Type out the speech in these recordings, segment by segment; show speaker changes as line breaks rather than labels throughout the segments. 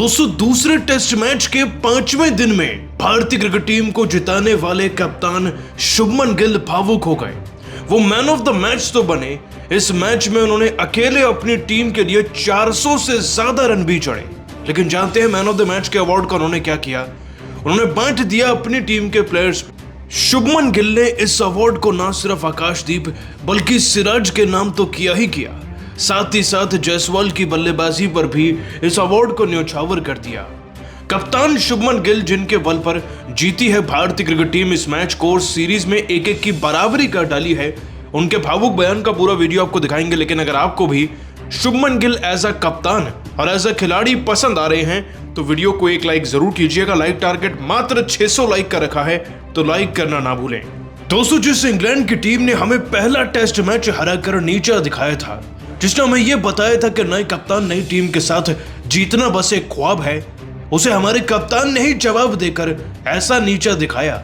दोस्तों, दूसरे test match के 5वें दिन में भारतीय क्रिकेट टीम को जिताने वाले कप्तान शुभमन गिल भावुक हो गए। वो मैन ऑफ द मैच तो बने, इस मैच में उन्होंने अकेले अपनी टीम के लिए 400 से ज्यादा रन भी चढ़े। लेकिन जानते हैं मैन ऑफ द मैच के अवार्ड का उन्होंने क्या किया? उन्होंने बांट दिया अपनी टीम के प्लेयर्स। शुभमन गिल ने इस अवार्ड को ना सिर्फ आकाशदीप बल्कि सिराज के नाम तो किया ही किया, साथ ही साथ जायसवाल की बल्लेबाजी पर भी इस अवार्ड को न्यौछावर कर दिया। कप्तान शुभमन गिल जिनके बल पर जीती है भारतीय क्रिकेट टीम इस मैच को और सीरीज में 1-1 की बराबरी कर डाली है, उनके भावुक बयान का पूरा वीडियो आपको दिखाएंगे। लेकिन अगर आपको भी शुभमन गिल एज अ कप्तान और एज अ खिलाड़ी पसंद आ रहे हैं तो वीडियो को एक लाइक जरूर कीजिएगा। लाइक टारगेट मात्र 600 लाइक का रखा है, तो लाइक करना ना भूलें। दोस्तों, जिस इंग्लैंड की टीम ने हमें पहला टेस्ट मैच हराकर नीचा दिखाया था, जिसने हमें यह बताया था कि नए कप्तान नई टीम के साथ जीतना बस एक ख्वाब है, उसे हमारे कप्तान ने ही जवाब देकर ऐसा नीचा दिखाया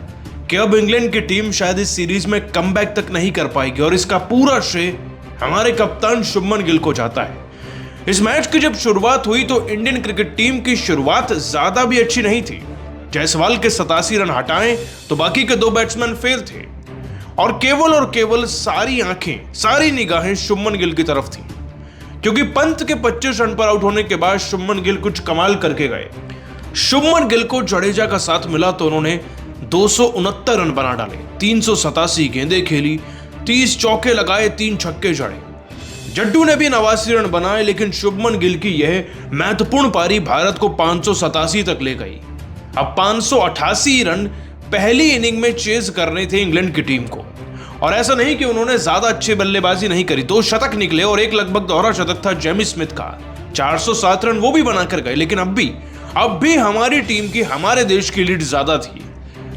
कि अब इंग्लैंड की टीम शायद इस सीरीज में कमबैक तक नहीं कर पाएगी और इसका पूरा श्रेय हमारे कप्तान शुभमन गिल को जाता है। इस मैच की जब शुरुआत हुई तो इंडियन क्रिकेट टीम की शुरुआत ज्यादा भी अच्छी नहीं थी। जायसवाल के 87 रन हटाएं तो बाकी के 2 बैट्समैन फेल थे और केवल सारी आंखें, सारी निगाहें शुभमन गिल की तरफ थी, क्योंकि पंत के 25 रन पर आउट होने के बाद शुभमन गिल कुछ कमाल करके गए। शुभमन गिल को जडेजा का साथ मिला तो उन्होंने 269 रन बना डाले, 387 गेंदें खेली, 30 चौके लगाए, 3 छक्के जड़े। जड्डू ने भी 89 रन बनाए, लेकिन शुभमन गिल की यह महत्वपूर्ण पारी भारत को 587 तक ले गई। अब 588 रन पहली इनिंग में चेज करने थे इंग्लैंड की टीम को, और ऐसा नहीं कि उन्होंने ज्यादा अच्छी बल्लेबाजी नहीं करी। 2 शतक निकले और एक लगभग दोहरा शतक था जेमी स्मिथ का, 407 रन वो भी बनाकर गए। लेकिन अब भी हमारी टीम की, हमारे देश की लीड ज्यादा थी।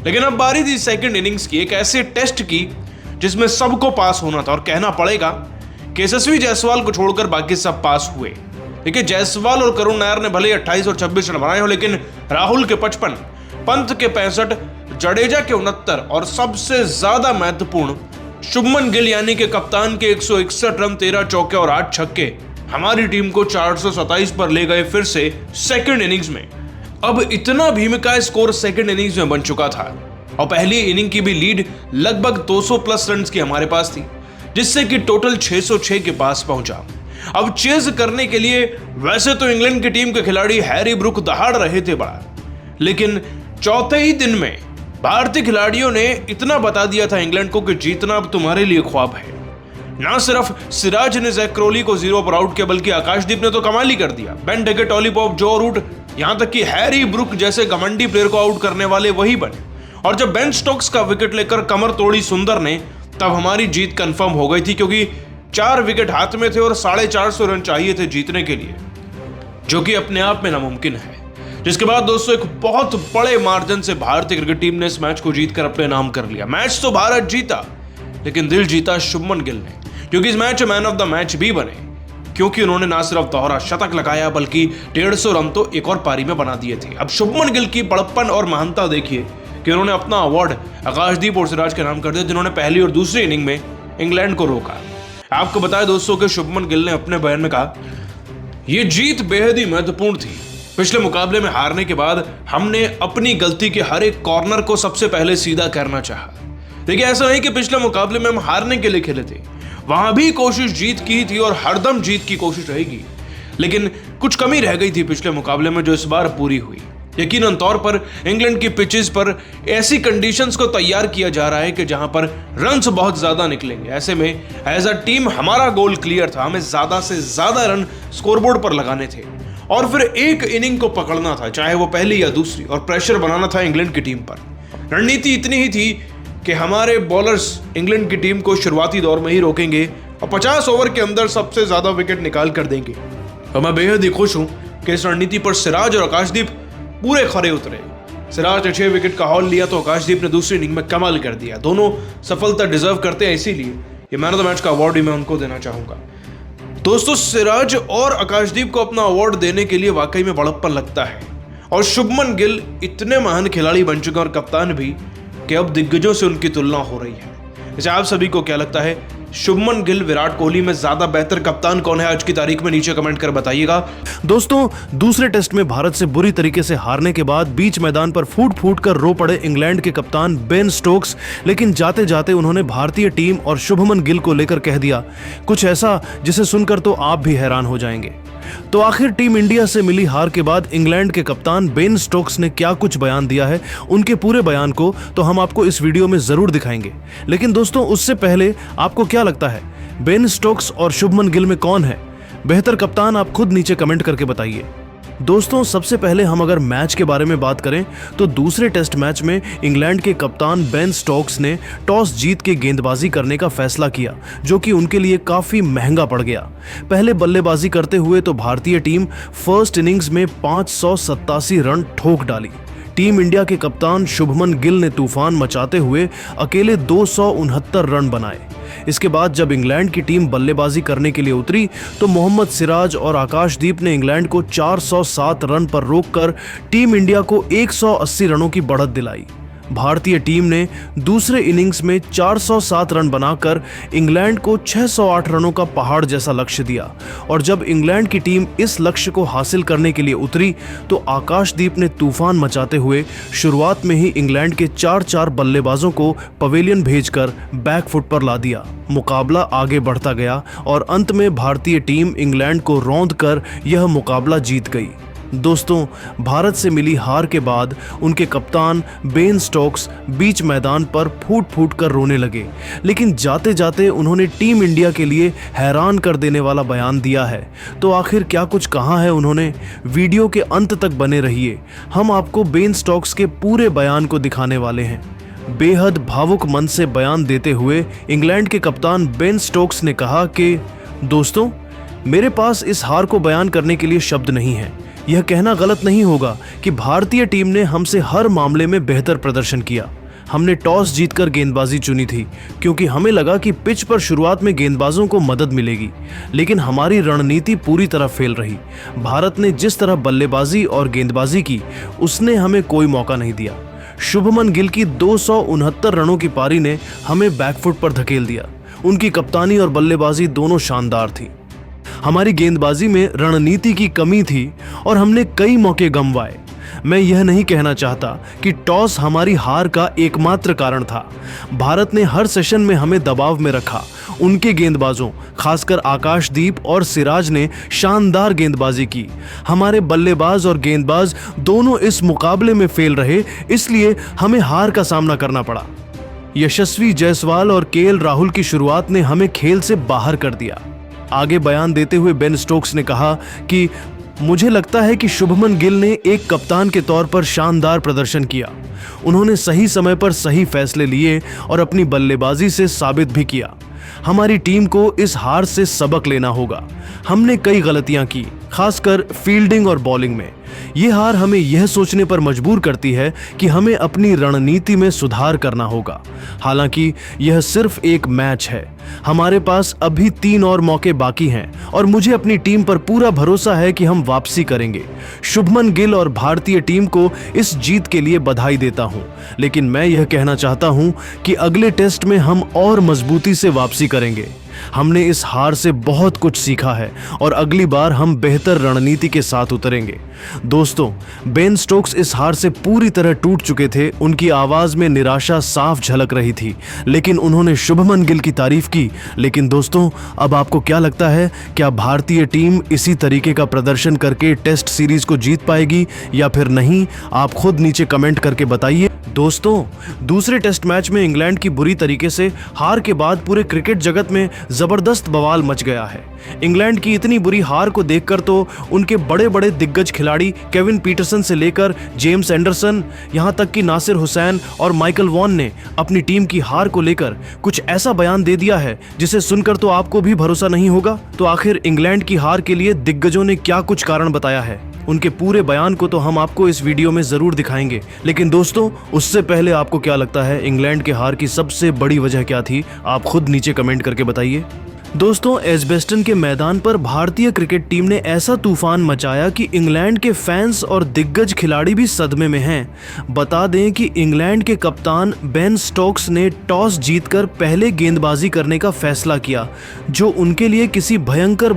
लेकिन अब बारी थी सेकंड इनिंग्स की, एक ऐसे टेस्ट की जिसमें सबको पास होना था, और कहना पड़ेगा कि यशस्वी जायसवाल को छोड़कर बाकी सब पास हुए। देखिए, जायसवाल और करुण नायर ने भले 28 और 26 रन बनाए हो, लेकिन राहुल के 55, पंत के 65, जडेजा के 69 और सबसे ज्यादा महत्वपूर्ण शुभमन गिल यानी कि कप्तान के 161 रन, 13 चौके और 8 छक्के हमारी टीम को 427 पर ले गए फिर से सेकंड इनिंग्स में। अब इतना भीमिका स्कोर सेकंड इनिंग्स में बन चुका था और पहली इनिंग की भी लीड लगभग 200 प्लस रन की हमारे पास थी, जिससे कि टोटल 606 के पास पहुंचा। अब चेज करने के लिए वैसे तो इंग्लैंड की टीम के खिलाड़ी हैरी ब्रूक दहाड़ रहे थे बड़ा, लेकिन चौथे ही दिन में भारतीय खिलाड़ियों ने इतना बता दिया था इंग्लैंड को कि जीतना अब तुम्हारे लिए ख्वाब है। ना सिर्फ सिराज ने जैक क्रोली को 0 पर आउट किया, बल्कि आकाशदीप ने तो कमाल ही कर दिया। बेन डेकेट, ऑली पॉप, जो रूट, यहां तक कि हैरी ब्रूक जैसे घमंडी प्लेयर को आउट करने वाले वही बने। और जब बेन स्टोक्स का विकेट लेकर कमर तोड़ी सुंदर ने, तब हमारी जीत कंफर्म हो गई थी, क्योंकि 4 विकेट हाथ में थे और 450 रन चाहिए थे जीतने के लिए, जो कि अपने आप में नामुमकिन है। जिसके बाद दोस्तों एक बहुत बड़े मार्जिन से भारतीय क्रिकेट टीम ने इस मैच को जीतकर अपने नाम कर लिया। मैच तो भारत जीता, लेकिन दिल जीता शुभमन गिल ने, क्योंकि इस match man of the match भी बने, क्योंकि उन्होंने ना सिर्फ दोहरा शतक लगाया बल्कि 150 रन तो एक और पारी में बना दिए थे। अब शुभमन गिल की बड़प्पन और महानता देखिए कि उन्होंने अपना अवार्ड आकाशदीप और सिराज के नाम कर दिया, जिन्होंने पहली और दूसरी इनिंग में इंग्लैंड को रोका। आपको बताया दोस्तों कि शुभमन गिल ने अपने बयान में कहा, यह जीत बेहद ही महत्वपूर्ण थी। पिछले मुकाबले में हारने के बाद हमने अपनी गलती के हर एक कॉर्नर को सबसे पहले सीधा करना चाहा। देखिए, ऐसा नहीं कि पिछले मुकाबले में हम हारने के लिए खेले थे, वहां भी कोशिश जीत की थी और हरदम जीत की कोशिश रहेगी, लेकिन कुछ कमी रह गई थी पिछले मुकाबले में जो इस बार पूरी हुई। यकीनन तौर पर इंग्लैंड की पिचेस पर ऐसी कंडीशंस को तैयार किया जा रहा है कि जहां पर रन्स बहुत ज्यादा निकलेंगे। ऐसे में एज अ टीम हमारा गोल क्लियर था, हमें ज्यादा से ज्यादा रन स्कोरबोर्ड पर लगाने थे और फिर एक इनिंग को पकड़ना था, चाहे वो पहली या दूसरी, और प्रेशर बनाना था इंग्लैंड की टीम पर। रणनीति इतनी ही थी कि हमारे बॉलर्स इंग्लैंड की टीम को शुरुआती दौर में ही रोकेंगे और 50 ओवर के अंदर सबसे ज्यादा विकेट निकाल कर देंगे। और मैं बेहद ही खुश हूं कि इस रणनीति पर सिराज और आकाशदीप पूरे खरे उतरे। सिराज ने 6 विकेट का हॉल लिया तो आकाशदीप ने दूसरी इनिंग में कमाल कर दिया। दोनों सफलता डिजर्व करते हैं, इसीलिए ये मैन ऑफ द मैच का अवार्ड भी मैं उनको देना चाहूंगा। दोस्तों, सिराज और आकाशदीप को अपना अवार्ड देने के लिए वाकई में बड़प्पन लगता है, और शुभमन गिल इतने महान खिलाड़ी बन चुके हैं और कप्तान भी कि अब दिग्गजों से उनकी तुलना हो रही है। वैसे आप सभी को क्या लगता है शुभमन गिल, विराट कोहली में ज्यादा बेहतर कप्तान कौन है आज की तारीख में, नीचे कमेंट कर बताइएगा।
दोस्तों, दूसरे टेस्ट में भारत से बुरी तरीके से हारने के बाद बीच मैदान पर फूट फूट कर रो पड़े इंग्लैंड के कप्तान बेन स्टोक्स, लेकिन जाते जाते उन्होंने भारतीय टीम और शुभमन गिल को लेकर कह दिया कुछ ऐसा जिसे सुनकर तो आप भी हैरान हो जाएंगे। तो आखिर टीम इंडिया से मिली हार के बाद इंग्लैंड के कप्तान बेन स्टोक्स ने क्या कुछ बयान दिया है, उनके पूरे बयान को तो हम आपको इस वीडियो में जरूर दिखाएंगे। लेकिन दोस्तों, उससे पहले आपको क्या लगता है, बेन स्टोक्स और शुभमन गिल में कौन है बेहतर कप्तान? आप खुद नीचे कमेंट करके बताइए। दोस्तों, सबसे पहले हम अगर मैच के बारे में बात करें तो दूसरे टेस्ट मैच में इंग्लैंड के कप्तान बेन स्टोक्स ने टॉस जीत के गेंदबाजी करने का फैसला किया, जो कि उनके लिए काफी महंगा पड़ गया। पहले बल्लेबाजी करते हुए तो भारतीय टीम फर्स्ट इनिंग्स में 587 रन ठोक डाली। टीम इंडिया के कप्तान शुभमन गिल ने तूफान मचाते हुए अकेले 269 रन बनाए। इसके बाद जब इंग्लैंड की टीम बल्लेबाजी करने के लिए उतरी तो मोहम्मद सिराज और आकाशदीप ने इंग्लैंड को 407 रन पर रोककर टीम इंडिया को 180 रनों की बढ़त दिलाई। भारतीय टीम ने दूसरे इनिंग्स में 407 रन बनाकर इंग्लैंड को 608 रनों का पहाड़ जैसा लक्ष्य दिया, और जब इंग्लैंड की टीम इस लक्ष्य को हासिल करने के लिए उतरी तो आकाशदीप ने तूफान मचाते हुए शुरुआत में ही इंग्लैंड के 4 बल्लेबाजों को पवेलियन भेजकर बैकफुट पर ला दिया। मुकाबला आगे बढ़ता गया और अंत में भारतीय टीम इंग्लैंड को रौंद कर यह मुकाबला जीत गई। दोस्तों, भारत से मिली हार के बाद उनके कप्तान बेन स्टोक्स बीच मैदान पर फूट फूट कर रोने लगे, लेकिन जाते जाते उन्होंने टीम इंडिया के लिए हैरान कर देने वाला बयान दिया है। तो आखिर क्या कुछ कहा है उन्होंने? वीडियो के अंत तक बने रहिए, हम आपको बेन स्टोक्स के पूरे बयान को दिखाने वाले हैं। बेहद भावुक मन से बयान देते हुए इंग्लैंड के कप्तान बेन स्टोक्स ने कहा कि दोस्तों, मेरे पास इस हार को बयान करने के लिए शब्द नहीं है। यह कहना गलत नहीं होगा कि भारतीय टीम ने हमसे हर मामले में बेहतर प्रदर्शन किया। हमने टॉस जीतकर गेंदबाजी चुनी थी क्योंकि हमें लगा कि पिच पर शुरुआत में गेंदबाजों को मदद मिलेगी, लेकिन हमारी रणनीति पूरी तरह फेल रही। भारत ने जिस तरह बल्लेबाजी और गेंदबाजी की, उसने हमें कोई मौका नहीं दिया। शुभमन गिल की 269 रनों की पारी ने हमें बैकफुट पर धकेल दिया। उनकी कप्तानी और बल्लेबाजी दोनों शानदार थी। हमारी गेंदबाजी में रणनीति की कमी थी और हमने कई मौके गंवाए। मैं यह नहीं कहना चाहता कि टॉस हमारी हार का एकमात्र कारण था। भारत ने हर सेशन में हमें दबाव में रखा। उनके गेंदबाजों, खासकर आकाशदीप और सिराज ने शानदार गेंदबाजी की। हमारे बल्लेबाज और गेंदबाज दोनों इस मुकाबले में फेल रहे, इसलिए हमें हार का सामना करना पड़ा। यशस्वी जायसवाल और केएल राहुल की शुरुआत ने हमें खेल से बाहर कर दिया। आगे बयान देते हुए बेन स्टोक्स ने कहा कि मुझे लगता है कि शुभमन गिल ने एक कप्तान के तौर पर शानदार प्रदर्शन किया। उन्होंने सही समय पर सही फैसले लिए और अपनी बल्लेबाजी से साबित भी किया। हमारी टीम को इस हार से सबक लेना होगा। हमने कई गलतियां की, खासकर फील्डिंग और बॉलिंग में। ये हार हमें यह सोचने पर मजबूर करती है कि हमें अपनी रणनीति में सुधार करना होगा। हालांकि यह सिर्फ एक मैच है, हमारे पास अभी 3 और मौके बाकी हैं और मुझे अपनी टीम पर पूरा भरोसा है कि हम वापसी करेंगे। शुभमन गिल और भारतीय टीम को इस जीत के लिए बधाई देता हूं, लेकिन मैं यह कहना चाहता हूं कि अगले टेस्ट में हम और मजबूती से वापसी करेंगे। हमने इस हार से बहुत कुछ सीखा है और अगली बार हम बेहतर रणनीति के साथ उतरेंगे। दोस्तों, बेन स्टोक्स इस हार से पूरी तरह टूट चुके थे। उनकी आवाज में निराशा साफ झलक रही थी, लेकिन उन्होंने शुभमन गिल की तारीफ की। लेकिन दोस्तों, अब आपको क्या लगता है, क्या भारतीय टीम इसी तरीके का प्रदर्शन करके टेस्ट सीरीज को जीत पाएगी या फिर नहीं? आप खुद नीचे कमेंट करके बताइए। दोस्तों, दूसरे टेस्ट मैच में इंग्लैंड की बुरी तरीके से हार के बाद पूरे क्रिकेट जगत में जबरदस्त बवाल मच गया है। इंग्लैंड की इतनी बुरी हार को देखकर तो उनके बड़े बड़े दिग्गज खिलाड़ी केविन पीटरसन से लेकर जेम्स एंडरसन, यहां तक कि नासिर हुसैन और माइकल वॉन ने अपनी टीम की हार को लेकर कुछ ऐसा बयान दे दिया है जिसे सुनकर तो आपको भी भरोसा नहीं होगा। तो आखिर इंग्लैंड की हार के लिए दिग्गजों ने क्या कुछ कारण बताया है, उनके पूरे बयान को तो हम आपको इस वीडियो में जरूर दिखाएंगे। लेकिन दोस्तों, उससे पहले आपको क्या लगता है, इंग्लैंड के हार की सबसे बड़ी वजह क्या थी? आप खुद नीचे कमेंट करके बताइए। दोस्तों, एजबेस्टन के मैदान पर भारतीय क्रिकेट टीम ने ऐसा तूफान मचाया कि इंग्लैंड के फैंस और दिग्गज खिलाड़ी भी सदमे में हैं। बता दें कि इंग्लैंड के कप्तान बेन स्टोक्स ने टॉस जीतकर पहले गेंदबाजी करने का फैसला किया, जो उनके लिए किसी भयंकर